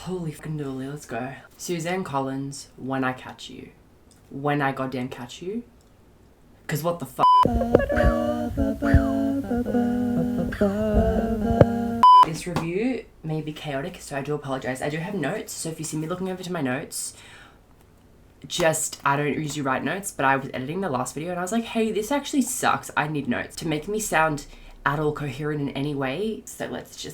Holy fucking dooly, let's go. Suzanne Collins, When I Catch You. When I goddamn catch you. Cause what the fuck? This review may be chaotic, so I do apologise. I do have notes, so if you see me looking over to my notes, I don't usually write notes, but I was editing the last video and I was like, hey, this actually sucks. I need notes to make me sound at all coherent in any way. So let's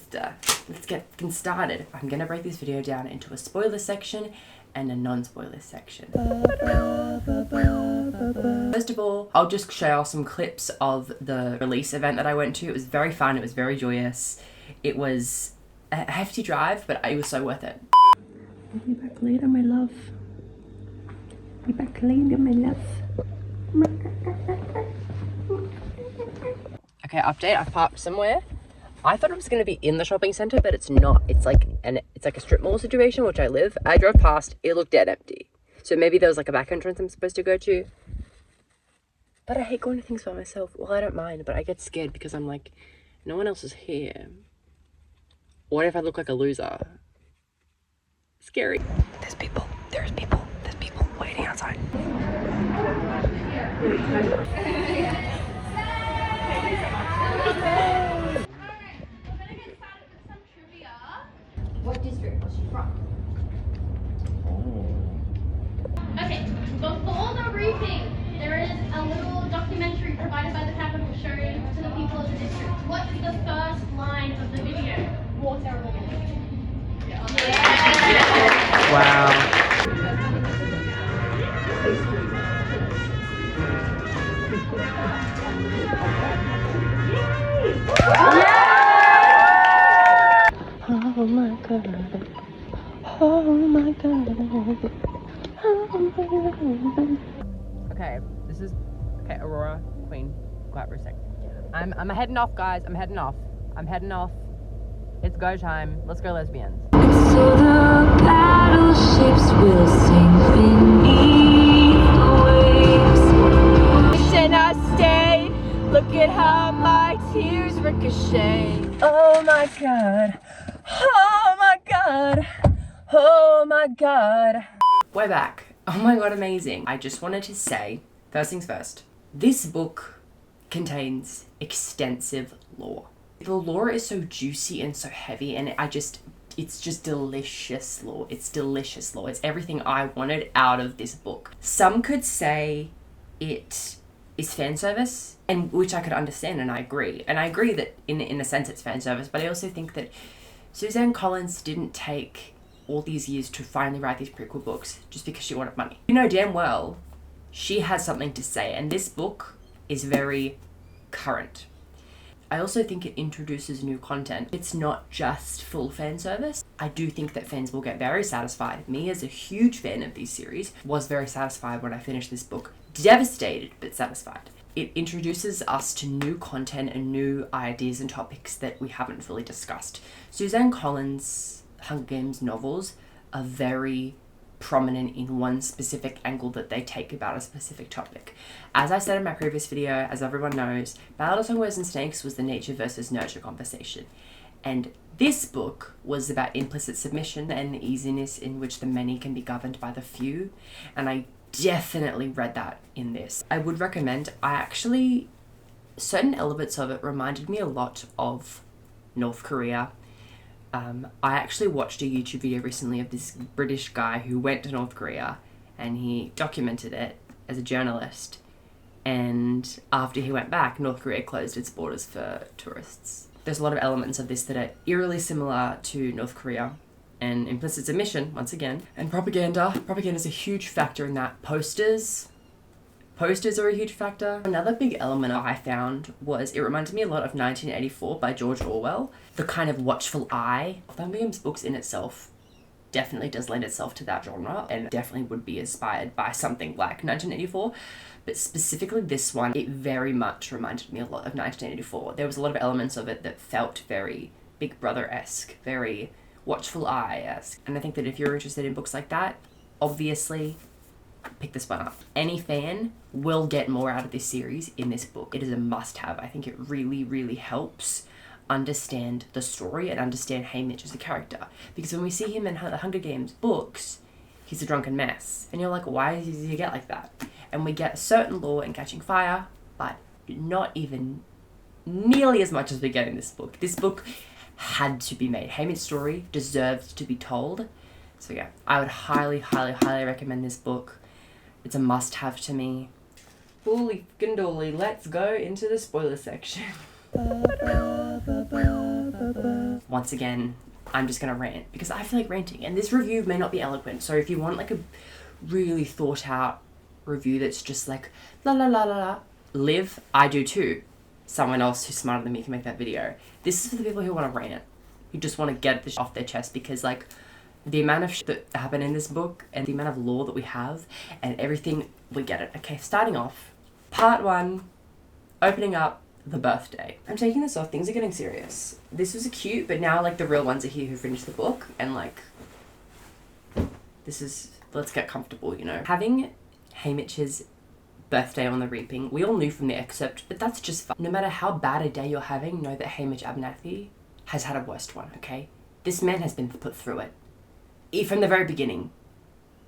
get things started. I'm gonna break this video down into a spoiler section and a non-spoiler section. First of all, I'll just show y'all some clips of the release event that I went to. It was very fun, it was very joyous. It was a hefty drive, but it was so worth it. I'll be back later, my love. Be back later, my love. Okay, update, I've parked somewhere. I thought it was gonna be in the shopping center, but it's not. It's like a strip mall situation, which I live. I drove past, it looked dead empty. So maybe there was like a back entrance I'm supposed to go to. But I hate going to things by myself. Well, I don't mind, but I get scared because I'm like, no one else is here. What if I look like a loser? Scary. There's people waiting outside. What district was she from? Okay, before the briefing, there is a little documentary provided by the Capitol showing to the people of the district. What is the first line of the video? War terrible. Yeah. Wow. Oh my god. Oh my god. Okay, okay, Aurora, Queen, quiet for a sec. I'm heading off, guys. I'm heading off. It's go time. Let's go, lesbians. So the battleships will sink beneath the waves. Should I stay? Look at how my tears ricochet. Oh my god. Oh my god. Oh my god. We're back. Oh my god, amazing. I just wanted to say, first things first, this book contains extensive lore. The lore is so juicy and so heavy, and it's just delicious lore. It's delicious lore. It's everything I wanted out of this book. Some could say it is fan service, and which I could understand, and I agree. And I agree that in a sense it's fan service, but I also think that Suzanne Collins didn't take all these years to finally write these prequel books just because she wanted money. You know damn well she has something to say, and this book is very current. I also think it introduces new content. It's not just full fan service. I do think that fans will get very satisfied. Me, as a huge fan of these series, was very satisfied when I finished this book. Devastated, but satisfied. It introduces us to new content and new ideas and topics that we haven't fully discussed. Suzanne Collins' Hunger Games novels are very prominent in one specific angle that they take about a specific topic. As I said in my previous video, as everyone knows, Ballad of Songbirds and Snakes was the nature versus nurture conversation. And this book was about implicit submission and the easiness in which the many can be governed by the few. And I definitely read that in this. I would recommend, certain elements of it reminded me a lot of North Korea. I actually watched a YouTube video recently of this British guy who went to North Korea and he documented it as a journalist. And after he went back, North Korea closed its borders for tourists. There's a lot of elements of this that are eerily similar to North Korea. And implicit submission, once again. And propaganda. Propaganda is a huge factor in that. Posters are a huge factor. Another big element I found was it reminded me a lot of 1984 by George Orwell. The kind of watchful eye. Hunger Games books in itself definitely does lend itself to that genre and definitely would be inspired by something like 1984. But specifically this one, it very much reminded me a lot of 1984. There was a lot of elements of it that felt very Big Brother-esque, very watchful eye-esque. And I think that if you're interested in books like that, obviously pick this one up. Any fan will get more out of this series in this book. It is a must-have. I think it really, really helps understand the story and understand Haymitch as a character. Because when we see him in the Hunger Games books, he's a drunken mess. And you're like, why does he get like that? And we get certain lore in Catching Fire, but not even nearly as much as we get in this book. This book had to be made. Haymitch's story deserved to be told. So yeah, I would highly, highly, highly recommend this book. It's a must-have to me. Holy fucking dolly, let's go into the spoiler section. Once again, I'm just gonna rant because I feel like ranting, and this review may not be eloquent. So if you want like a really thought out review that's just like la la la la la, live, I do too. Someone else who's smarter than me can make that video. This is for the people who want to rant, who just want to get this off their chest, because like the amount of shit that happened in this book and the amount of lore that we have and everything, we get it. Okay, starting off, part 1, opening up the birthday. I'm taking this off, things are getting serious. This was cute, but now like the real ones are here who finished the book, and like this is, let's get comfortable, you know. Having Haymitch's birthday on the Reaping, we all knew from the excerpt, but that's just fun. No matter how bad a day you're having, know that Haymitch Abernathy has had a worst one, okay? This man has been put through it. From the very beginning.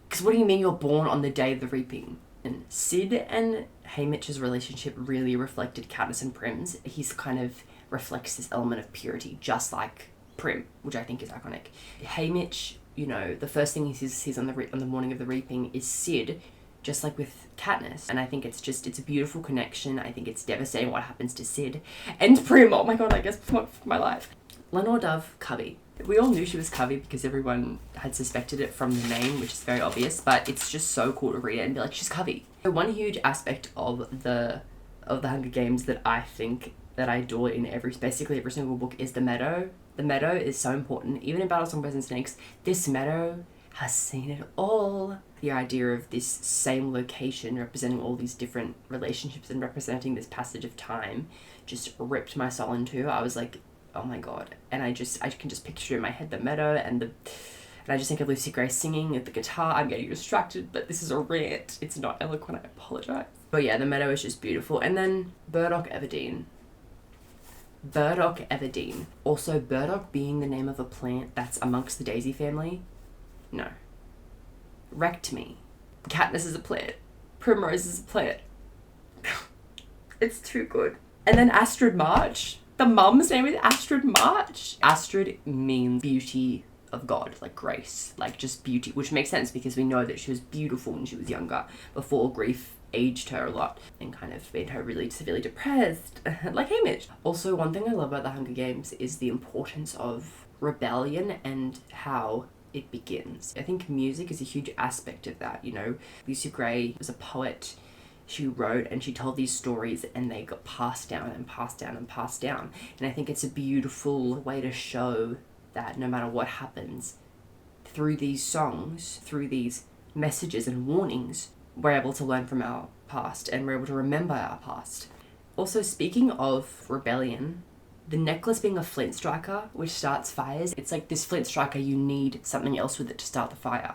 Because what do you mean you're born on the day of the Reaping? And Sid and Haymitch's relationship really reflected Katniss and Prim's. He's kind of reflects this element of purity, just like Prim, which I think is iconic. Haymitch, you know, the first thing he sees on the morning of the Reaping is Sid, just like with Katniss. And I think it's a beautiful connection. I think it's devastating what happens to Sid. And Prim, oh my god, I guess for my life. Lenore Dove, Cubby. We all knew she was Cubby because everyone had suspected it from the name, which is very obvious, but it's just so cool to read it and be like, she's Cubby. One huge aspect of the Hunger Games that I think that I adore in basically every single book is the meadow. The meadow is so important. Even in Battle of Songbirds and Snakes, this meadow has seen it all. The idea of this same location representing all these different relationships and representing this passage of time just ripped my soul in two. I was like, oh my god. And I can just picture in my head the meadow and I just think of Lucy Gray singing at the guitar. I'm getting distracted, but this is a rant. It's not eloquent, I apologise. But yeah, the meadow is just beautiful. And then Burdock Everdeen. Burdock Everdeen. Also, burdock being the name of a plant that's amongst the daisy family. No. Wrecked me. Katniss is a plant. Primrose is a plant. It's too good. And then Astrid March. The mum's name is Astrid March. Astrid means beauty of God, like grace, like just beauty, which makes sense because we know that she was beautiful when she was younger, before grief aged her a lot and kind of made her really severely depressed, like Haymitch. Also, one thing I love about the Hunger Games is the importance of rebellion and how it begins. I think music is a huge aspect of that, you know. Lucy Gray was a poet. She wrote and she told these stories and they got passed down and passed down and passed down. And I think it's a beautiful way to show that no matter what happens, through these songs, through these messages and warnings, we're able to learn from our past and we're able to remember our past. Also, speaking of rebellion, the necklace being a flint striker, which starts fires, it's like this flint striker, you need something else with it to start the fire.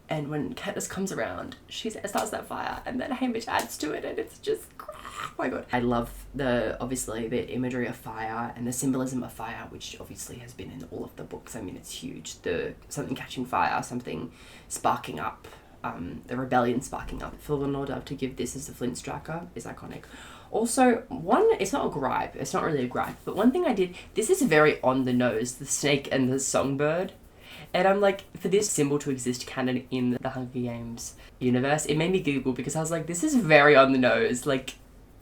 And when Katniss comes around, she starts that fire, and then Haymitch adds to it, and it's just, oh my god. I love obviously the imagery of fire and the symbolism of fire, which obviously has been in all of the books. I mean, it's huge. Something catching fire, something sparking up, the rebellion sparking up. For Lenore Dove to give this as the flint striker is iconic. Also, it's not a gripe, it's not really a gripe, but one thing I did, this is very on the nose, the snake and the songbird. And I'm like, for this symbol to exist canon in the Hunger Games universe, it made me Google because I was like, this is very on the nose. Like,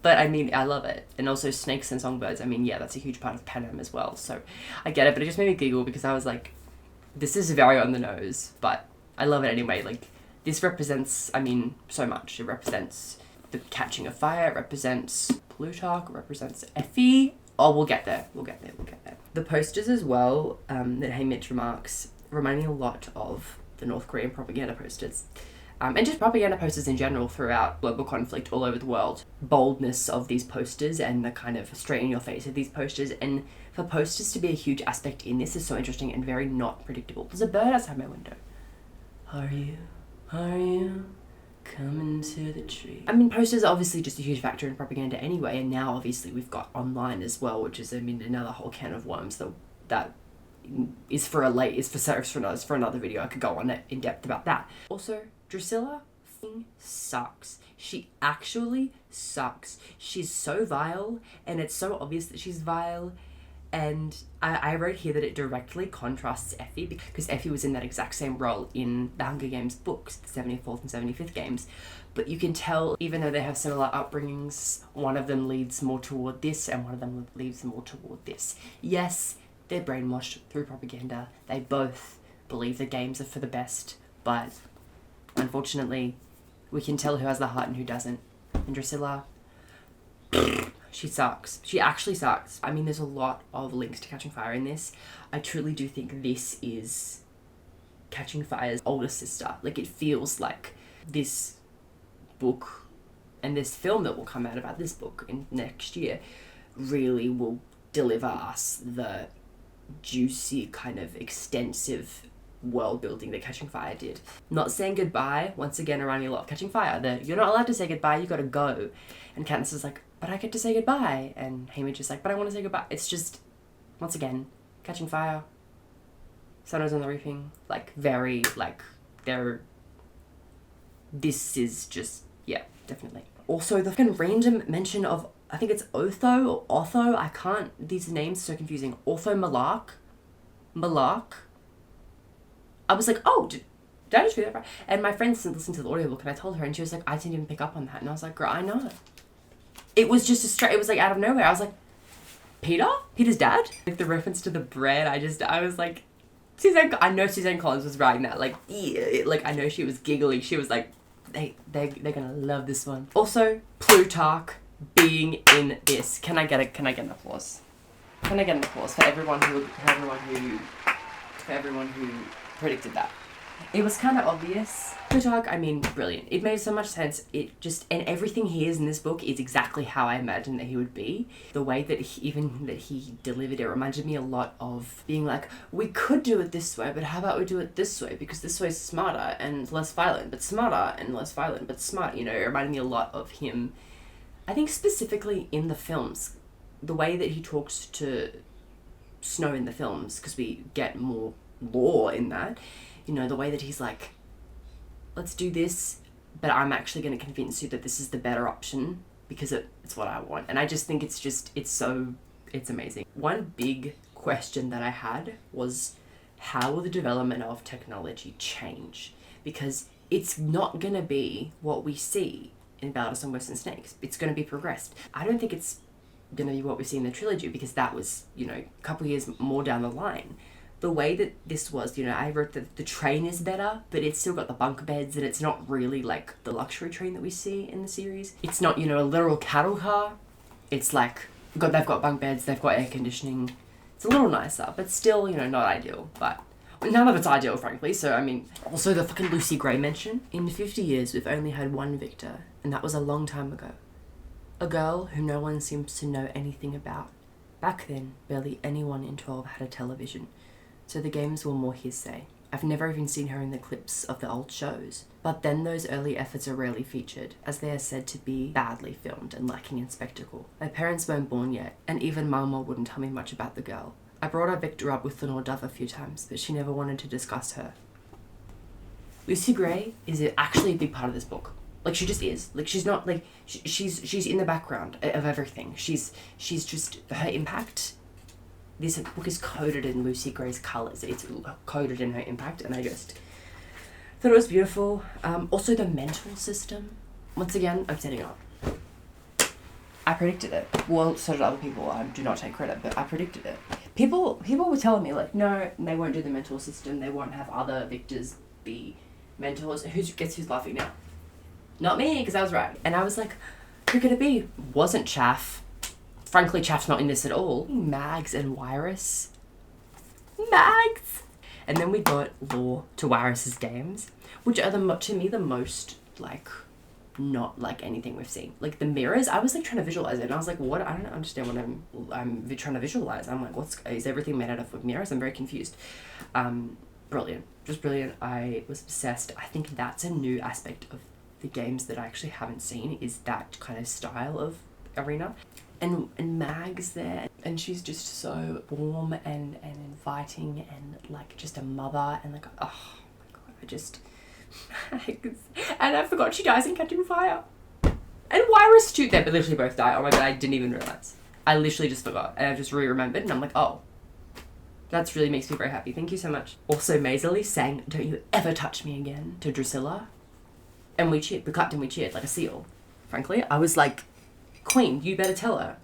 but I mean, I love it. And also snakes and songbirds, I mean, yeah, that's a huge part of Panem as well. So I get it, but it just made me Google because I was like, this is very on the nose, but I love it anyway. Like, this represents, I mean, so much. It represents the catching of fire, it represents Plutarch, it represents Effie. Oh, we'll get there. The posters as well, that Haymitch remarks, remind me a lot of the North Korean propaganda posters. And just propaganda posters in general throughout global conflict all over the world. Boldness of these posters and the kind of straight in your face of these posters. And for posters to be a huge aspect in this is so interesting and very not predictable. There's a bird outside my window. Are you coming to the tree. I mean, posters are obviously just a huge factor in propaganda anyway, and now obviously we've got online as well, which is, I mean, another whole can of worms that is for another video. I could go on in depth about that. Also, Drusilla sucks. She actually sucks. She's so vile, and it's so obvious that she's vile. And I wrote here that it directly contrasts Effie, because Effie was in that exact same role in the Hunger Games books, the 74th and 75th games. But you can tell, even though they have similar upbringings, one of them leads more toward this and one of them leads more toward this. Yes, they're brainwashed through propaganda. They both believe the games are for the best, but unfortunately, we can tell who has the heart and who doesn't. And Drusilla, she sucks. She actually sucks. I mean, there's a lot of links to Catching Fire in this. I truly do think this is Catching Fire's older sister. Like, it feels like this book and this film that will come out about this book in next year really will deliver us the juicy, kind of extensive world building that Catching Fire did. Not saying goodbye, once again, reminding me a lot of Catching Fire, that you're not allowed to say goodbye, you gotta go. And Katniss is like, but I get to say goodbye. And Haymitch is like, but I want to say goodbye. It's just, once again, Catching Fire, Shadows on the Reaping, like, very, like, this is just, yeah, definitely. Also, the fucking random mention of, I think it's Otho or Otho, I can't, these names are so confusing. Otho Malark. I was like, oh, did I just read that right? And my friend listened to the audiobook and I told her and she was like, I didn't even pick up on that. And I was like, girl, I know. It was just it was like out of nowhere. I was like, Peter's dad? Like, the reference to the bread, I was like, I know Suzanne Collins was writing that. Like, yeah, like, I know she was giggling. She was like, they're gonna love this one. Also, Plutarch being in this. Can I get an applause? Can I get an applause for everyone who predicted that? It was kind of obvious. Plutarch, I mean, brilliant. It made so much sense. It just, and everything he is in this book is exactly how I imagined that he would be. The way that he delivered it reminded me a lot of being like, we could do it this way, but how about we do it this way? Because this way is smarter and less violent, but smarter and less violent, but smart. You know, it reminded me a lot of him. I think specifically in the films, the way that he talks to Snow in the films, because we get more lore in that, you know, the way that he's like, let's do this, but I'm actually going to convince you that this is the better option because it's what I want. And I just think it's amazing. One big question that I had was, how will the development of technology change? Because it's not going to be what we see in Baldos and Western Snakes. It's going to be progressed. I don't think it's going to be what we see in the trilogy, because that was, you know, a couple of years more down the line. The way that this was, you know, I wrote that the train is better, but it's still got the bunk beds, and it's not really like the luxury train that we see in the series. It's not, you know, a literal cattle car. It's like, they've got bunk beds, they've got air conditioning. It's a little nicer, but still, you know, not ideal. But none of it's ideal, frankly. So, I mean, also the fucking Lucy Gray mention. In 50 years, we've only had one victor, and that was a long time ago. A girl who no one seems to know anything about. Back then, barely anyone in 12 had a television, so the games were more hearsay. I've never even seen her in the clips of the old shows. But then those early efforts are rarely featured, as they are said to be badly filmed and lacking in spectacle. My parents weren't born yet, and even Mama wouldn't tell me much about the girl. I brought our Victor up with Lenore Dove a few times, but she never wanted to discuss her. Lucy Gray is actually a big part of this book. Like, she just is. Like, she's not, like, she's in the background of everything. She's just, her impact, this book is coded in Lucy Gray's colours. It's coded in her impact, and I just thought it was beautiful. Also, the mental system. Once again, I'm setting up. I predicted it. Well, so did other people. I do not take credit, but I predicted it. People were telling me, like, no, they won't do the mental system. They won't have other victors be mentors. Guess who's laughing now? Not me, because I was right. And I was like, who could it be? Wasn't Chaff. Frankly, Chaff's not in this at all. Mags and Wyrus. Mags! And then we got lore to Wyrus's games, which are, to me, the most, like, not like anything we've seen. Like, the mirrors, I was, like, trying to visualize it, and I was like, what? I don't understand what I'm trying to visualize. I'm like, is everything made out of mirrors? I'm very confused. Brilliant. Just brilliant. I was obsessed. I think that's a new aspect of the games that I actually haven't seen is that kind of style of arena. And Mag's there, and she's just so warm and inviting, and like just a mother, and like, oh my god, I just and I forgot she dies in Catching Fire. And Wyrus too. They literally both die. Oh my god, I didn't even realise. I literally just forgot, and I just remembered, and I'm like, oh, that's really makes me very happy. Thank you so much. Also, Maisie sang "Don't You Ever Touch Me Again" to Drusilla, and we cheered. We clapped and we cheered like a seal. Frankly, I was like, Queen, you better tell her.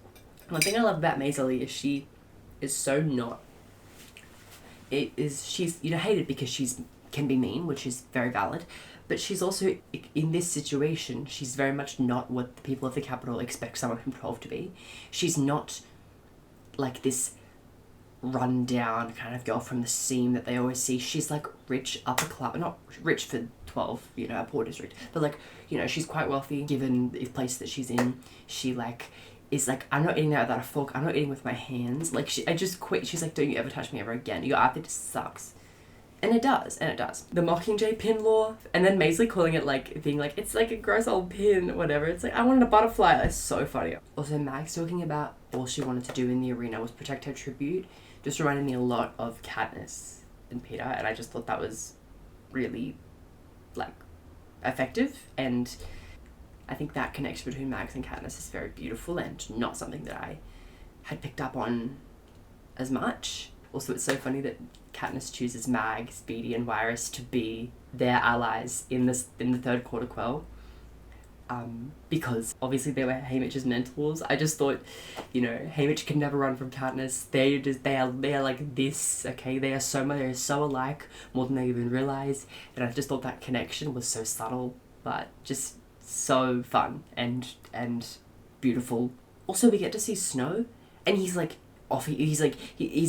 One thing I love about Maisie is she is so not. She's hated because she's can be mean, which is very valid, but she's also, in this situation, she's very much not what the people of the capital expect someone from 12 to be. She's not like this run down kind of girl from the seam that they always see. She's like rich, upper class, not rich for 12, a poor district, but like, she's quite wealthy given the place that she's in. She like is like, I'm not eating out without a fork, I'm not eating with my hands. Like, I just quit. She's like, don't you ever touch me ever again. Your outfit just sucks. And it does. The Mockingjay pin lore, and then Maisie calling it like, being like, it's like a gross old pin, whatever. It's like, I wanted a butterfly. That's so funny. Also, Mag's talking about all she wanted to do in the arena was protect her tribute. Just reminded me a lot of Katniss and Peter, and I just thought that was really, like, effective, and I think that connection between Mags and Katniss is very beautiful and not something that I had picked up on as much. Also, it's so funny that Katniss chooses Mag, Speedy, and Wyrus to be their allies in the third quarter quell. Because obviously they were Haymitch's mentors. I just thought, Haymitch can never run from Katniss. They are like this, okay? They are so alike, more than they even realize. And I just thought that connection was so subtle, but just so fun and beautiful. Also, we get to see Snow, and he's like off. He's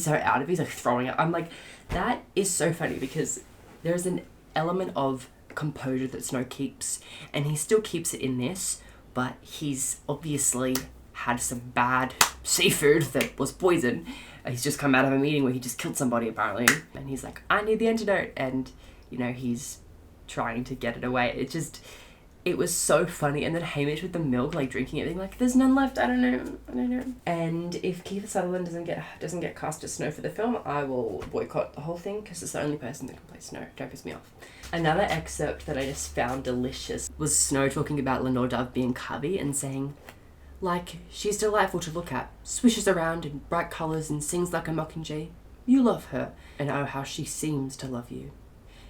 so out of it. He's like throwing up. I'm like, that is so funny because there's an element of composure that Snow keeps, and he still keeps it in this, but he's obviously had some bad seafood that was poison. He's just come out of a meeting where he just killed somebody apparently, and he's like, I need the antidote, and he's trying to get it away. It was so funny. And then Haymitch with the milk, like drinking it, being like, there's none left, I don't know. And if Kiefer Sutherland doesn't get cast as Snow for the film, I will boycott the whole thing, because it's the only person that can play Snow. Don't piss me off. Another excerpt that I just found delicious was Snow talking about Lenore Dove being cubby and saying, like, she's delightful to look at, swishes around in bright colours and sings like a mockingjay. You love her, and oh how she seems to love you.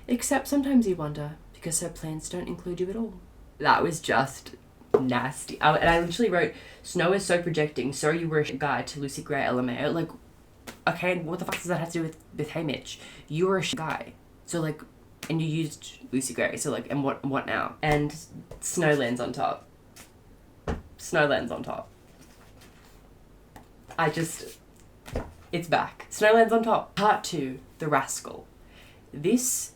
Except sometimes you wonder, because her plans don't include you at all. That was just nasty. And I literally wrote, Snow is so projecting, so you were a guy to Lucy Gray LMAO. Like, okay, what the fuck does that have to do with Haymitch? You were a guy. So like, and you used Lucy Gray, so like, and what now? And Snow lands on top. It's back. Snow lands on top. Part 2, The Rascal. This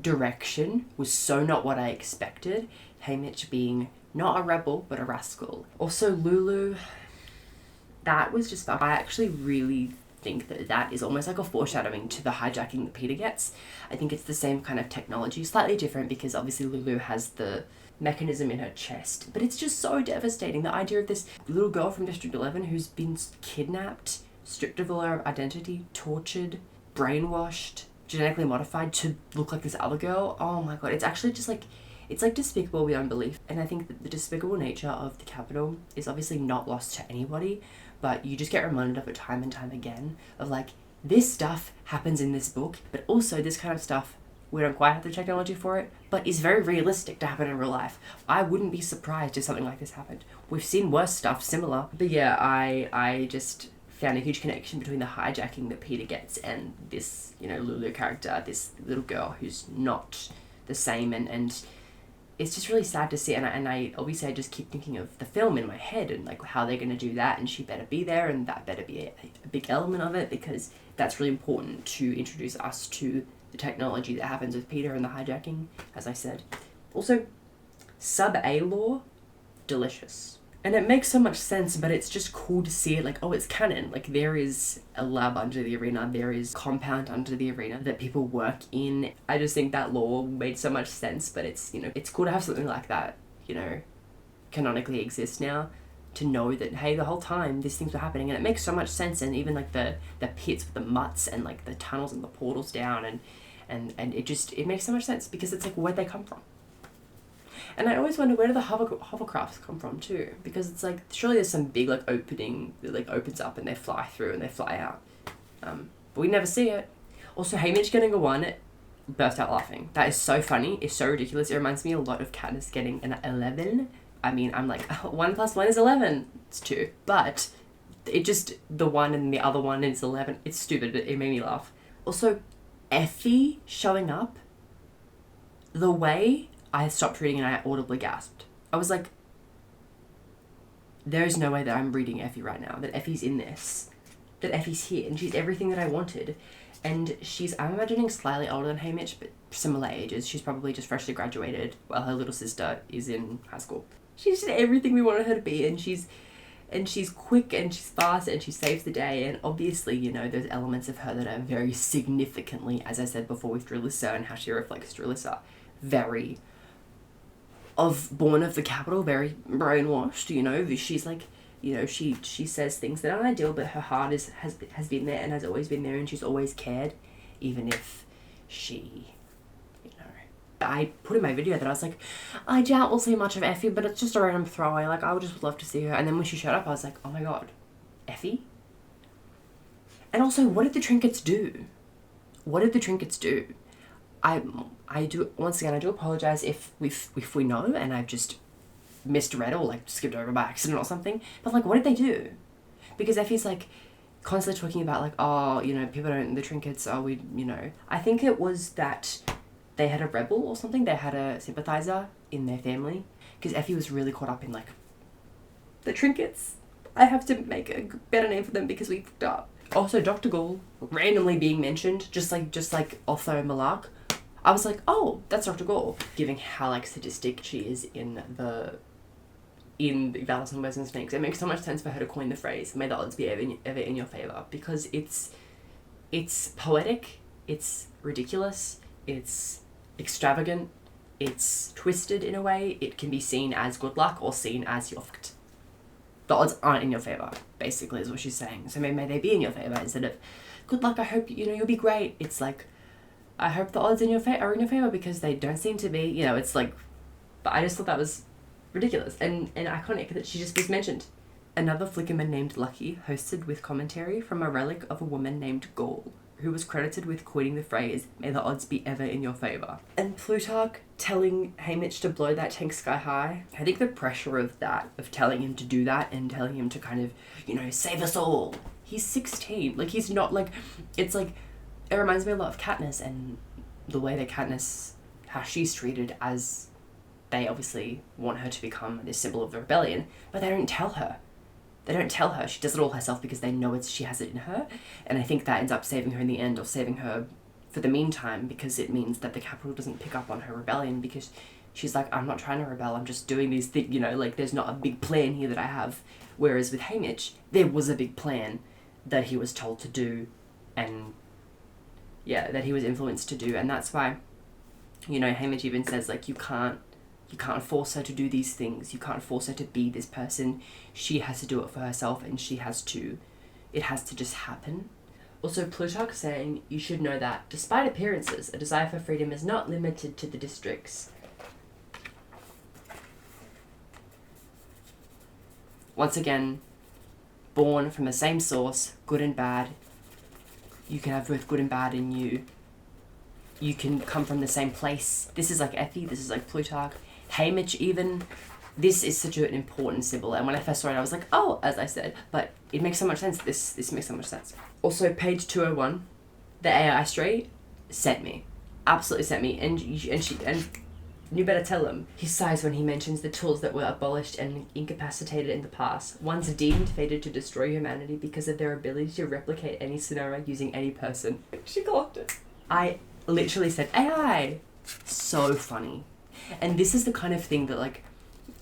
direction was so not what I expected. Haymitch being not a rebel, but a rascal. Also, Lulu, that was just, I actually really think that is almost like a foreshadowing to the hijacking that Peter gets. I think it's the same kind of technology, slightly different because obviously Lulu has the mechanism in her chest, but it's just so devastating. The idea of this little girl from District 11 who's been kidnapped, stripped of all her identity, tortured, brainwashed, genetically modified to look like this other girl. Oh my god, it's actually just like, it's like despicable beyond belief. And I think that the despicable nature of the Capitol is obviously not lost to anybody, but you just get reminded of it time and time again, of like, this stuff happens in this book, but also this kind of stuff, we don't quite have the technology for it, but is very realistic to happen in real life. I wouldn't be surprised if something like this happened. We've seen worse stuff similar. But yeah, I just found a huge connection between the hijacking that Peter gets and this, Lulu character, this little girl who's not the same, and it's just really sad to see. And I obviously I just keep thinking of the film in my head and like how they're going to do that, and she better be there, and that better be a big element of it, because that's really important to introduce us to the technology that happens with Peter and the hijacking, as I said. Also, sub-A lore, delicious. And it makes so much sense, but it's just cool to see it like, oh, it's canon. Like, there is a lab under the arena, there is compound under the arena that people work in. I just think that lore made so much sense, but it's, it's cool to have something like that you know, canonically exist now, to know that, hey, the whole time these things were happening, and it makes so much sense. And even like the pits with the mutts and like the tunnels and the portals down, and it makes so much sense, because it's like, where'd they come from? And I always wonder, where do the hovercrafts come from too? Because it's like, surely there's some big like opening that like opens up and they fly through and they fly out, but we never see it. Also, Haymitch getting a 1, burst out laughing. That is so funny. It's so ridiculous. It reminds me a lot of Katniss getting an 11. I mean, I'm like, 1 + 1 is 11. It's 2. But it just, the 1 and the other 1 is 11. It's stupid. It made me laugh. Also, Effie showing up, the way I stopped reading and I audibly gasped. I was like, there is no way that I'm reading Effie right now, that Effie's in this, that Effie's here, and she's everything that I wanted. And she's, I'm imagining, slightly older than Haymitch, but similar ages. She's probably just freshly graduated while her little sister is in high school. She's just everything we wanted her to be, and she's quick and she's fast and she saves the day. And obviously, you know, there's elements of her that are very significantly, as I said before with Drillissa and how she reflects Drillissa, very born of the capital, very brainwashed, you know. She's like, you know, she says things that aren't ideal, but her heart has been there and has always been there, and she's always cared, even if she, you know. I put in my video that I was like, I doubt we'll see much of Effie, but it's just a random throwaway, like I would just love to see her. And then when she showed up, I was like, oh my god, Effie? And also, what did the trinkets do? What did the trinkets do? I do, once again, I do apologise if we know and I've just misread or like skipped over by accident or something, but like, what did they do? Because Effie's like constantly talking about like, oh, you know, people don't, the trinkets, oh, we, you know. I think it was that they had a rebel or something, they had a sympathiser in their family, because Effie was really caught up in like, the trinkets, I have to make a better name for them because we fucked up. Also, Dr. Ghoul randomly being mentioned, just like Otho Malak. I was like, oh, that's Dr. Ghoul, given how like sadistic she is in the Valus and Wes and Snakes. It makes so much sense for her to coin the phrase, may the odds be ever in your favour, because it's poetic, it's ridiculous, it's extravagant, it's twisted in a way. It can be seen as good luck or seen as you're fucked. The odds aren't in your favour, basically, is what she's saying. So may they be in your favour, instead of good luck, I hope, you know, you'll be great. It's like, I hope the odds are in your favour, because they don't seem to be, you know. It's like, but I just thought that was ridiculous and iconic that she just was mentioned. Another Flickerman named Lucky hosted with commentary from a relic of a woman named Gaul, who was credited with coining the phrase, may the odds be ever in your favour. And Plutarch telling Haymitch to blow that tank sky high. I think the pressure of that, of telling him to do that and telling him to kind of, you know, save us all. He's 16. Like, he's not like, it's like, it reminds me a lot of Katniss and the way that Katniss, how she's treated, as they obviously want her to become this symbol of the rebellion, but they don't tell her. They don't tell her. She does it all herself because they know she has it in her. And I think that ends up saving her in the end, or saving her for the meantime, because it means that the capital doesn't pick up on her rebellion, because she's like, I'm not trying to rebel, I'm just doing these things, you know, like there's not a big plan here that I have. Whereas with Haymitch, there was a big plan that he was told to do, and yeah, that he was influenced to do. And that's why, you know, Haymitch even says like, you can't force her to do these things. You can't force her to be this person. She has to do it for herself, and it has to just happen. Also, Plutarch saying, you should know that, despite appearances, a desire for freedom is not limited to the districts. Once again, born from the same source, good and bad. You can have both good and bad in you. You can come from the same place. This is like Effie, this is like Plutarch. Haymitch even, this is such an important symbol. And when I first saw it, I was like, oh, as I said, but it makes so much sense. This makes so much sense. Also, page 201, the AI stray sent me. Absolutely sent me. And you better tell him. He sighs when he mentions the tools that were abolished and incapacitated in the past, ones deemed fated to destroy humanity because of their ability to replicate any scenario using any person. She clocked it. I literally said, AI. So funny. And this is the kind of thing that, like,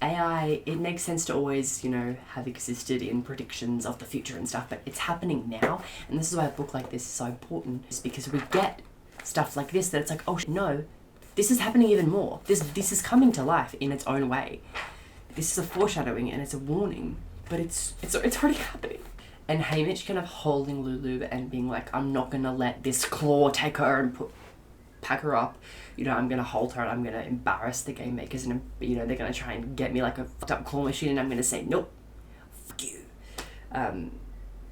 AI, it makes sense to always, you know, have existed in predictions of the future and stuff, but it's happening now. And this is why a book like this is so important, is because we get stuff like this that it's like, oh no, this is happening even more. This is coming to life in its own way. This is a foreshadowing and it's a warning, but it's already happening. And Haymitch kind of holding Lulu and being like, I'm not gonna let this claw take her and pack her up. You know, I'm gonna hold her and I'm gonna embarrass the game makers, and you know, they're gonna try and get me like a fucked up claw machine, and I'm gonna say nope, fuck you.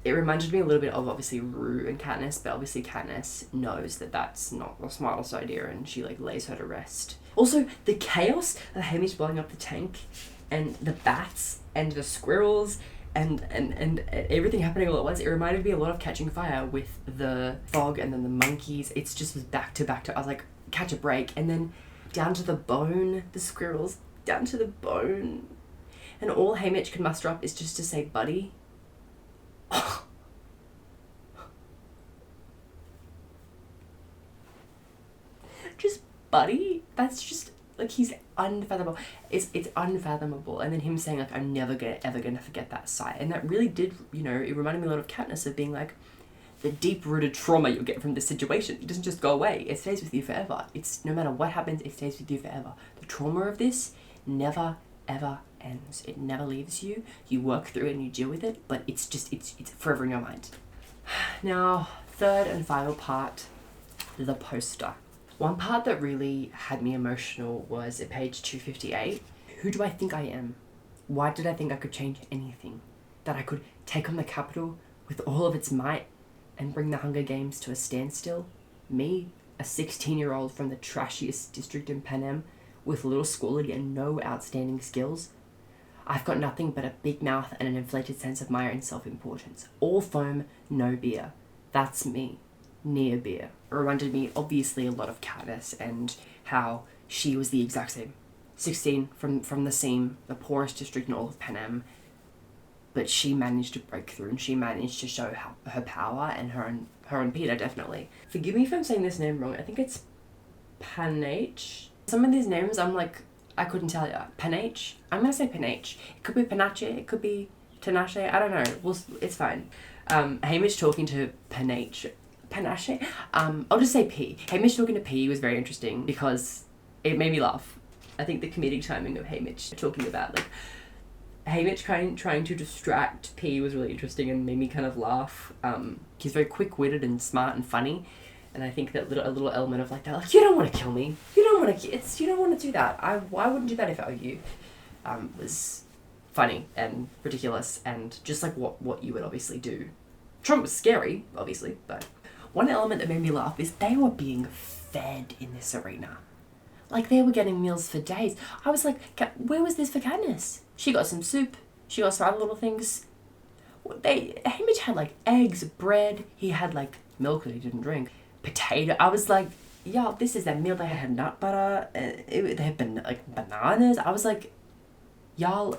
It reminded me a little bit of obviously Rue and Katniss, but obviously Katniss knows that that's not the smartest idea, and she like lays her to rest. Also, the chaos of Haymitch blowing up the tank, and the bats and the squirrels and everything happening all at once. It reminded me a lot of Catching Fire with the fog and then the monkeys. It's just was back to back to. I was like, catch a break, and then down to the bone, the squirrels down to the bone, and all Haymitch can muster up is just to say, buddy. Just buddy. That's just like, he's unfathomable. It's unfathomable. And then him saying like, I'm never ever gonna forget that sight. And that really did, you know, it reminded me a lot of Katniss of being like, the deep-rooted trauma you'll get from this situation, it doesn't just go away. It stays with you forever. It's no matter what happens, it stays with you forever. The trauma of this never ever ends. It never leaves you. You work through it and you deal with it, but it's forever in your mind. Now, third and final part, the poster. One part that really had me emotional was at page 258. Who do I think I am? Why did I think I could change anything? That I could take on the capital with all of its might and bring the Hunger Games to a standstill? Me, a 16-year-old from the trashiest district in Panem, with little schooling and no outstanding skills? I've got nothing but a big mouth and an inflated sense of my own self-importance. All foam, no beer. That's me. Near beer. It reminded me obviously a lot of Katniss and how she was the exact same. 16 from the seam, the poorest district in all of Panem, but she managed to break through and she managed to show her power, and her and Peter definitely. Forgive me if I'm saying this name wrong. I think it's Panache. Some of these names I'm like, I couldn't tell you. Panache? I'm gonna say Panache. It could be Panache, it could be Tanache, I don't know. It's fine. Haymitch talking to Panache. I'll just say P. Haymitch talking to P was very interesting because it made me laugh. I think the comedic timing of Haymitch talking about like Haymitch trying to distract P was really interesting and made me kind of laugh. He's very quick-witted and smart and funny, and I think that a little element of like that, like, you don't want to kill me, you don't want to do that. I wouldn't do that if I were you. Was funny and ridiculous and just like what you would obviously do. Trump was scary, obviously, but one element that made me laugh is they were being fed in this arena. Like, they were getting meals for days. I was like, where was this for Katniss? She got some soup. She got some other little things. Haymitch had like eggs, bread. He had like milk that he didn't drink. Potato. I was like, yeah, this is that meal. They had nut butter. They had like bananas. I was like, y'all,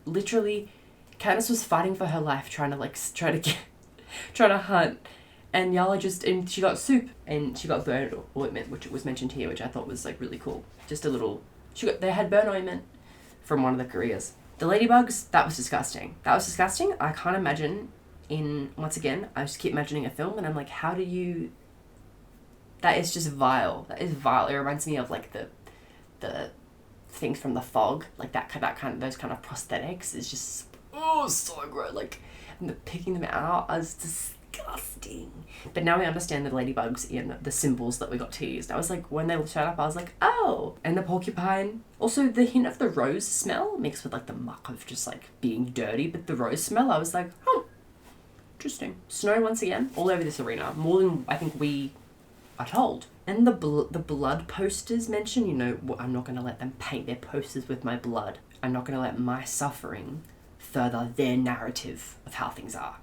literally, Katniss was fighting for her life, trying to hunt. And y'all and she got soup, and she got burn ointment, which was mentioned here, which I thought was like really cool. Just a little, they had burn ointment from one of the careers. The ladybugs, that was disgusting. I can't imagine once again, I just keep imagining a film, and I'm like, how do you, that is just vile. That is vile. It reminds me of like the things from The Fog, like those kind of prosthetics is just, oh, so gross. Like, and picking them out, I was disgusting. But now we understand the ladybugs in the symbols that we got teased. I was like, when they showed up, I was like, oh. And the porcupine. Also, the hint of the rose smell mixed with like the muck of just like being dirty, but the rose smell, I was like, oh, interesting. Snow once again, all over this arena, more than I think we are told. And the blood posters mentioned, you know, I'm not going to let them paint their posters with my blood. I'm not going to let my suffering further their narrative of how things are.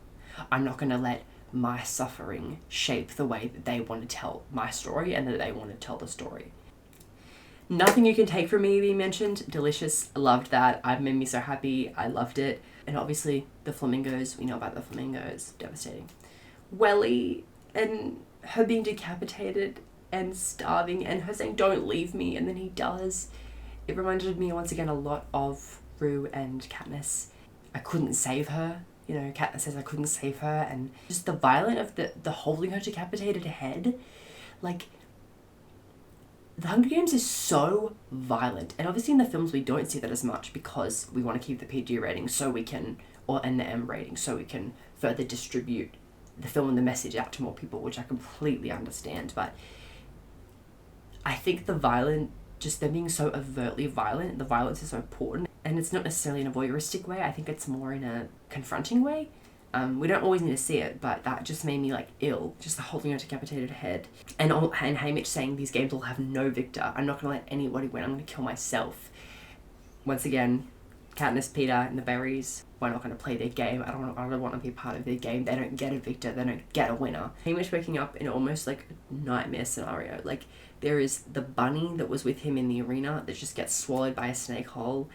I'm not going to let my suffering shape the way that they want to tell my story and that they want to tell the story. Nothing you can take from me being mentioned. Delicious. I loved that. It made me so happy. I loved it. And obviously the flamingos. We know about the flamingos. Devastating. Welly and her being decapitated and starving and her saying, don't leave me, and then he does. It reminded me once again a lot of Rue and Katniss. I couldn't save her. You know, Katniss says I couldn't save her, and just the violence of the holding her decapitated head, like The Hunger Games is so violent, and obviously in the films we don't see that as much because we want to keep the PG rating and the M rating so we can further distribute the film and the message out to more people, which I completely understand. But I think just them being so overtly violent, the violence is so important, and it's not necessarily in a voyeuristic way. I think it's more in a confronting way. We don't always need to see it, but that just made me ill. Just the holding a decapitated head. And Haymitch saying these games will have no victor. I'm not going to let anybody win. I'm going to kill myself. Once again, Katniss, Peter, and the berries, we're not going to play their game. I don't want to be a part of their game. They don't get a victor. They don't get a winner. Haymitch waking up in almost a nightmare scenario. There is the bunny that was with him in the arena that just gets swallowed by a snake hole.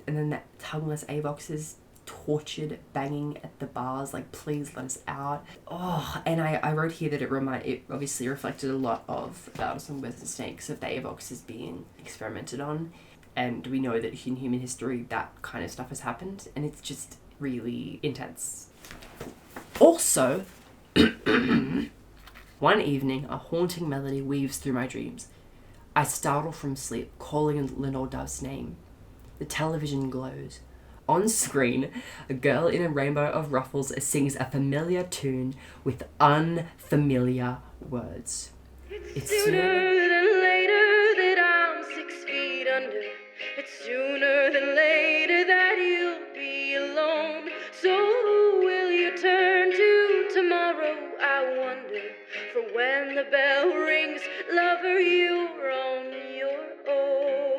And then that tongueless Avox is tortured, banging at the bars, please let us out. Oh, and I wrote here that it obviously reflected a lot of Songbirds and Snakes, of the Avoxes being experimented on. And we know that in human history that kind of stuff has happened, and it's just really intense. Also, one evening, a haunting melody weaves through my dreams. I startle from sleep, calling Lenore Dove's name. The television glows. On screen, a girl in a rainbow of ruffles sings a familiar tune with unfamiliar words. It's sooner than later that I'm 6 feet under. It's sooner than later that you'll be alone. So who will you turn to tomorrow, I wonder? For when the bell rings, lover, you're on your own.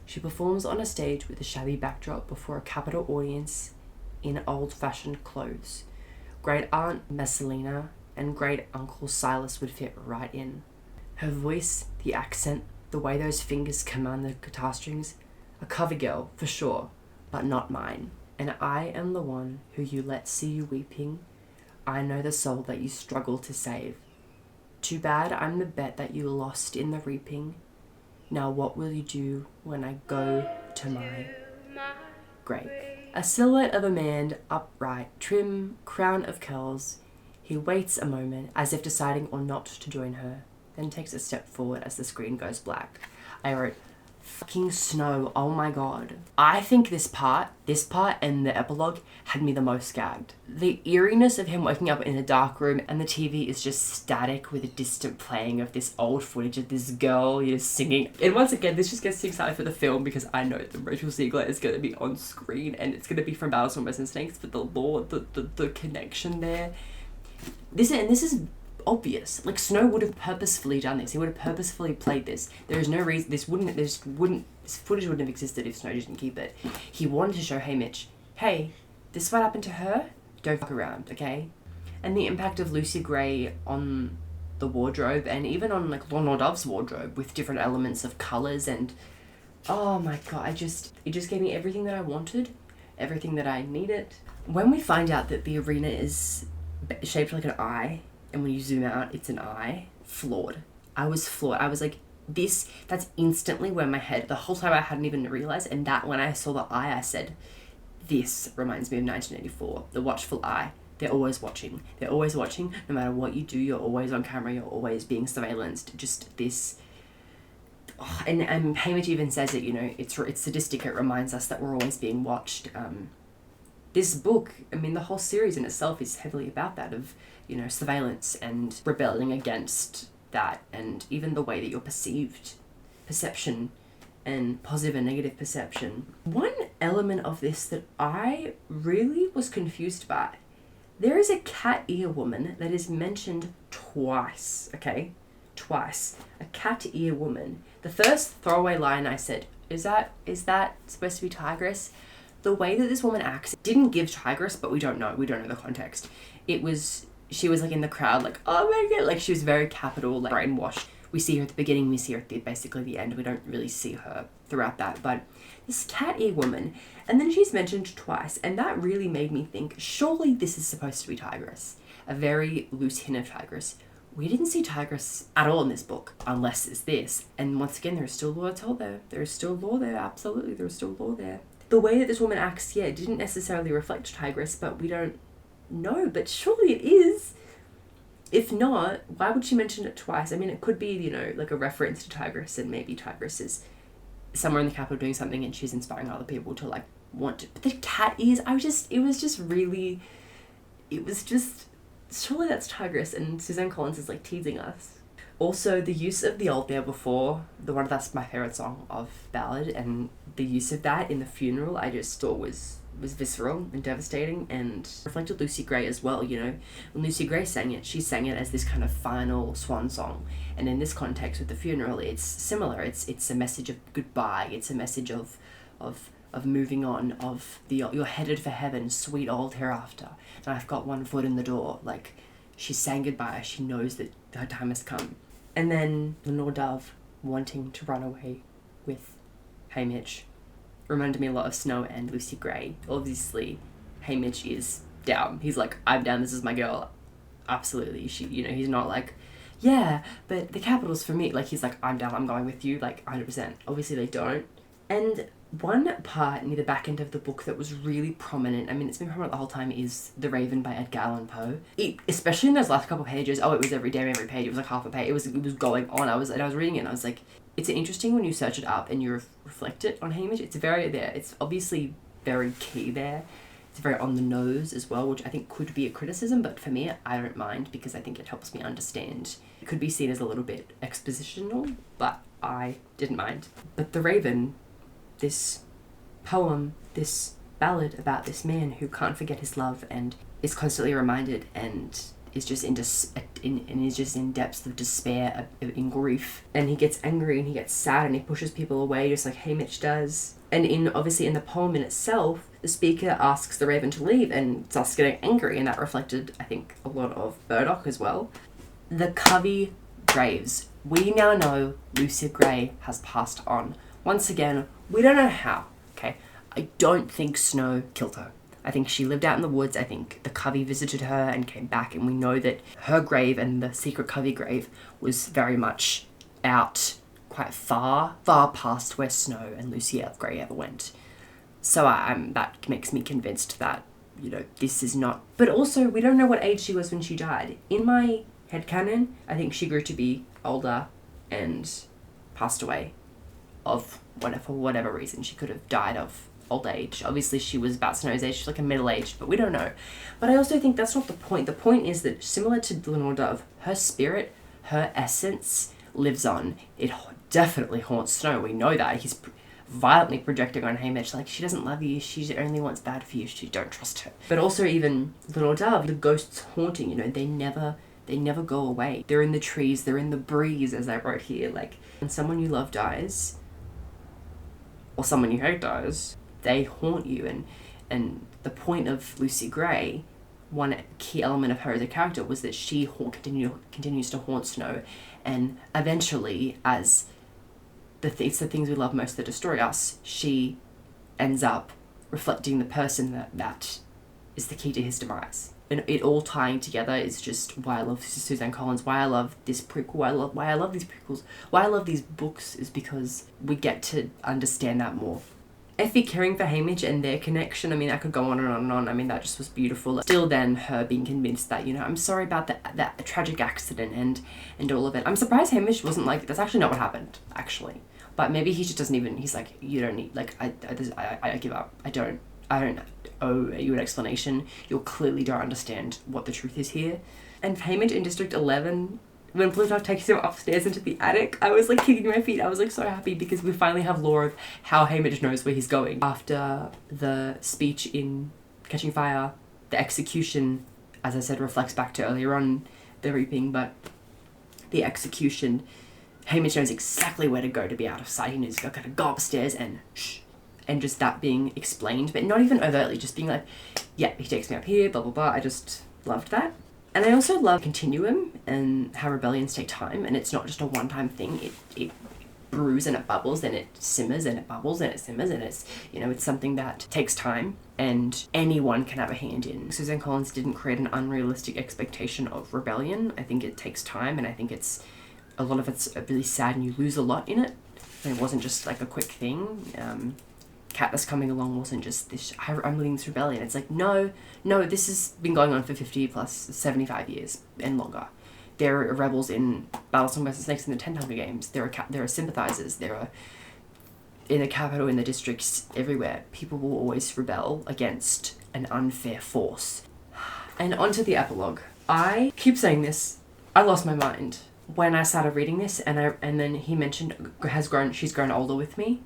She performs on a stage with a shabby backdrop before a capital audience in old-fashioned clothes. Great Aunt Messalina and Great Uncle Silas would fit right in. Her voice, the accent, the way those fingers command the guitar strings, a cover girl for sure, but not mine. And I am the one who you let see you weeping. I know the soul that you struggle to save. Too bad I'm the bet that you lost in the reaping. Now what will you do when I go to my grave? A silhouette of a man, upright, trim, crown of curls. He waits a moment, as if deciding or not to join her, then takes a step forward as the screen goes black. I wrote, fucking Snow, oh my god. I think this part and the epilogue had me the most gagged. The eeriness of him waking up in a dark room and the TV is just static with a distant playing of this old footage of this girl singing. And once again, this just gets me excited for the film because I know that Rachel Zegler is going to be on screen and it's going to be from Battles for Songbirds and Snakes, but the lore, the connection there. This is obvious. Snow would have purposefully done this. He would have purposefully played this. There is no reason this footage wouldn't have existed if Snow didn't keep it. He wanted to show Haymitch, hey, this is what happened to her. Don't fuck around, okay? And the impact of Lucy Gray on the wardrobe and even on Lenore Dove's wardrobe with different elements of colours and oh my god, it just gave me everything that I wanted, everything that I needed. When we find out that the arena is shaped like an eye, and when you zoom out, it's an eye, flawed. I was flawed. I was like, that's instantly where my head, the whole time I hadn't even realised, and that when I saw the eye, I said, this reminds me of 1984, the watchful eye. They're always watching. They're always watching. No matter what you do, you're always on camera, you're always being surveillanced. Just this. Oh, and Haymitch even says it, it's sadistic. It reminds us that we're always being watched. This book, the whole series in itself is heavily about that of, surveillance and rebelling against that, and even the way that you're perceived, perception, and positive and negative perception. One element of this that I really was confused by, there is a cat ear woman that is mentioned twice, okay? Twice. A cat ear woman. The first throwaway line I said, is that supposed to be Tigress? The way that this woman acts didn't give Tigress, but we don't know the context. She was in the crowd, oh my god, she was very capital, brainwashed. We see her at the beginning, we see her at basically the end. We don't really see her throughout that, but this cat ear woman, and then she's mentioned twice, and that really made me think, surely this is supposed to be Tigress. A very loose hint of Tigress. We didn't see Tigress at all in this book, unless it's this. And once again, there's still lore told there. There is still lore there, absolutely, there's still lore there. The way that this woman acts, didn't necessarily reflect Tigress, but we don't know. But surely it is. If not, why would she mention it twice? I mean, it could be, you know, like a reference to Tigress, and maybe Tigress is somewhere in the capital doing something and she's inspiring other people to like want to. But the cat ears, surely that's Tigress, and Suzanne Collins is like teasing us. Also, the use of the old there before, that's my favourite song of Ballad, and the use of that in the funeral I just thought was visceral and devastating, and reflected Lucy Gray as well, you know. When Lucy Gray sang it, she sang it as this kind of final swan song, and in this context with the funeral, it's similar. It's a message of goodbye, it's a message of moving on, of you're headed for heaven, sweet old hereafter, and I've got one foot in the door. Like, she's saying goodbye, she knows that her time has come. And then Lenore Dove wanting to run away with Haymitch reminded me a lot of Snow and Lucy Gray. Obviously, Haymitch is down. He's like, I'm down, this is my girl. Absolutely. He's not like, yeah, but the capital's for me. Like, he's like, I'm down, I'm going with you, like, 100%. Obviously, they don't. And one part near the back end of the book that was really prominent, I mean, it's been prominent the whole time, is The Raven by Edgar Allan Poe. Especially in those last couple of pages, it was every page, it was like half a page, it was going on. I was reading it and I was like, it's interesting when you search it up and you reflect it on Haymitch. It's obviously very key there. It's very on the nose as well, which I think could be a criticism, but for me, I don't mind because I think it helps me understand. It could be seen as a little bit expositional, but I didn't mind. But The Raven, this poem, this ballad about this man who can't forget his love and is constantly reminded and is just in depths of despair, in grief, and he gets angry and he gets sad and he pushes people away just like Haymitch does. And obviously in the poem in itself, the speaker asks the Raven to leave and starts getting angry, and that reflected, I think, a lot of Burdock as well. The Covey graves. We now know Lucy Gray has passed on. Once again, we don't know how, okay? I don't think Snow killed her. I think she lived out in the woods. I think the Covey visited her and came back, and we know that her grave and the secret Covey grave was very much out quite far past where Snow and Lucy Gray ever went. So that makes me convinced that, you know, this is not... But also, we don't know what age she was when she died. In my headcanon, I think she grew to be older and passed away of whatever reason. She could have died of old age. Obviously, she was about Snow's age. She's like a middle-aged, but we don't know. But I also think that's not the point. The point is that, similar to Lenore Dove, her spirit, her essence lives on. It definitely haunts Snow. We know that. He's violently projecting on Haymitch, like, she doesn't love you, she only wants bad for you, you don't trust her. But also even Lenore Dove, the ghosts haunting, you know, they never go away. They're in the trees, they're in the breeze, as I wrote here. Like, when someone you love dies, or someone you hate dies, they haunt you. And the point of Lucy Gray, one key element of her as a character, was that she continues to haunt Snow, and eventually, as it's the things we love most that destroy us, she ends up reflecting the person that is the key to his demise. And it all tying together is just why I love Suzanne Collins, why I love this prequel, why I love these prequels, why I love these books, is because we get to understand that more. Effie caring for Haymitch and their connection, I mean, I could go on and on and on. I mean, that just was beautiful. Still then, her being convinced that, you know, I'm sorry about that tragic accident and all of it. I'm surprised Haymitch wasn't like, that's actually not what happened, actually. But maybe he just doesn't even, he's like, you don't need, like, I give up. I don't owe you an explanation. You clearly don't understand what the truth is here. And Haymitch in District 11, when Plutarch takes him upstairs into the attic, I was like kicking my feet. I was like so happy because we finally have lore of how Haymitch knows where he's going. After the speech in Catching Fire, the execution, as I said, reflects back to earlier on the reaping, but the execution, Haymitch knows exactly where to go to be out of sight. He knows he's got to go upstairs and shh. And just that being explained, but not even overtly, just being like, yeah, he takes me up here, blah, blah, blah. I just loved that. And I also love Continuum and how rebellions take time, and it's not just a one-time thing. It brews and it bubbles and it simmers and it bubbles and it simmers, and it's, you know, it's something that takes time and anyone can have a hand in. Suzanne Collins didn't create an unrealistic expectation of rebellion. I think it takes time, and I think a lot of it's really sad and you lose a lot in it. And it wasn't just like a quick thing. Katniss coming along wasn't just this, I'm leading this rebellion. It's like, no, this has been going on for 50 plus 75 years and longer. There are rebels in Battlesong vs. Snakes in the 10 Hunger Games. There are sympathizers. There are, in the capital, in the districts, everywhere. People will always rebel against an unfair force. And onto the epilogue. I keep saying this. I lost my mind when I started reading this, and then he mentioned she's grown older with me,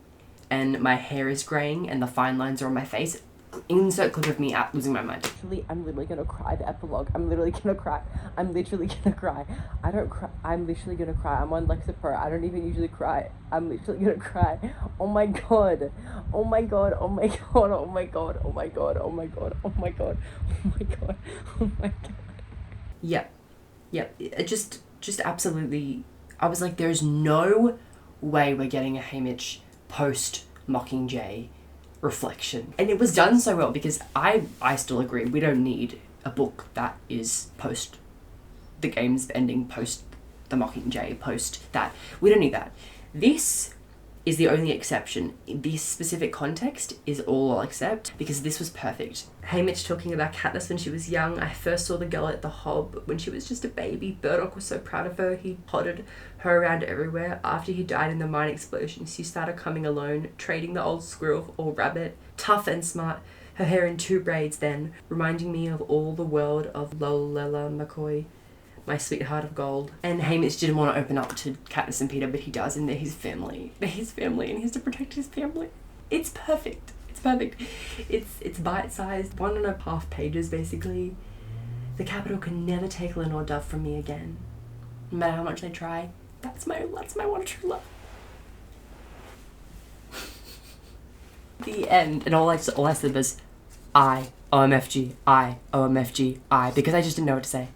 and my hair is graying, and the fine lines are on my face. Insert clip of me losing my mind. Actually, I'm literally gonna cry. The epilogue. I'm literally gonna cry. I'm literally gonna cry. I don't cry. I'm literally gonna cry. I'm on Lexapro. I don't even usually cry. I'm literally gonna cry. Oh my god. Oh my god. Oh my god. Oh my god. Oh my god. Oh my god. Oh my god. Oh my god. Oh my god. Yep. It just absolutely. I was like, there's no way we're getting a Haymitch post Mockingjay reflection. And it was done so well, because I still agree, we don't need a book that is post the game's ending, post the Mockingjay, post that. We don't need that. This is the only exception. This specific context is all I'll accept, because this was perfect. Haymitch talking about Katniss when she was young. I first saw the girl at the Hob when she was just a baby. Burdock was so proud of her. He potted her around everywhere. After he died in the mine explosion, she started coming alone, trading the old squirrel or rabbit. Tough and smart. Her hair in 2 braids then, reminding me of all the world of Lolela McCoy. My sweetheart of gold. And Haymitch didn't want to open up to Katniss and Peter, but he does, and they're his family. They're his family, and he has to protect his family. It's perfect. It's perfect. It's bite-sized, 1.5 pages basically. The capital can never take Lenore Dove from me again. No matter how much they try. That's my one true love. The end. And all I said was, OMFG, OMFG, because I just didn't know what to say.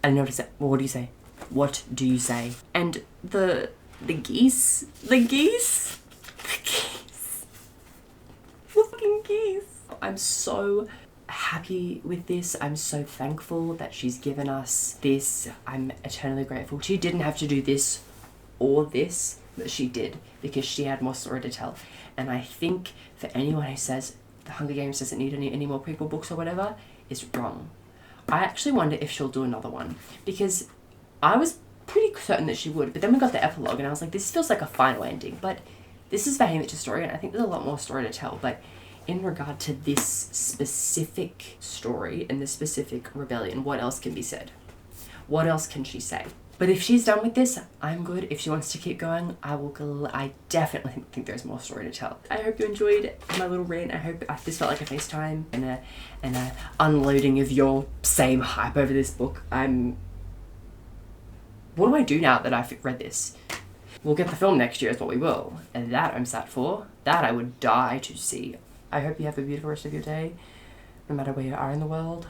I didn't know what to say. Well, what do you say? What do you say? And the geese? The fucking geese. I'm so happy with this. I'm so thankful that she's given us this. I'm eternally grateful. She didn't have to do this or this, but she did, because she had more story to tell. And I think for anyone who says the Hunger Games doesn't need any more prequel books or whatever, is wrong. I actually wonder if she'll do another one, because I was pretty certain that she would, but then we got the epilogue and I was like, this feels like a final ending, but this is Haymitch's story, and I think there's a lot more story to tell. But in regard to this specific story and this specific rebellion, what else can be said? What else can she say? But if she's done with this, I'm good. If she wants to keep going, I definitely think there's more story to tell. I hope you enjoyed my little rant. I hope this felt like a FaceTime and a unloading of your same hype over this book. What do I do now that I've read this? We'll get the film next year is what we will. And that I'm sat for. That I would die to see. I hope you have a beautiful rest of your day, no matter where you are in the world.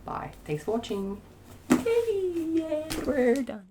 Bye. Thanks for watching. Yay, we're done.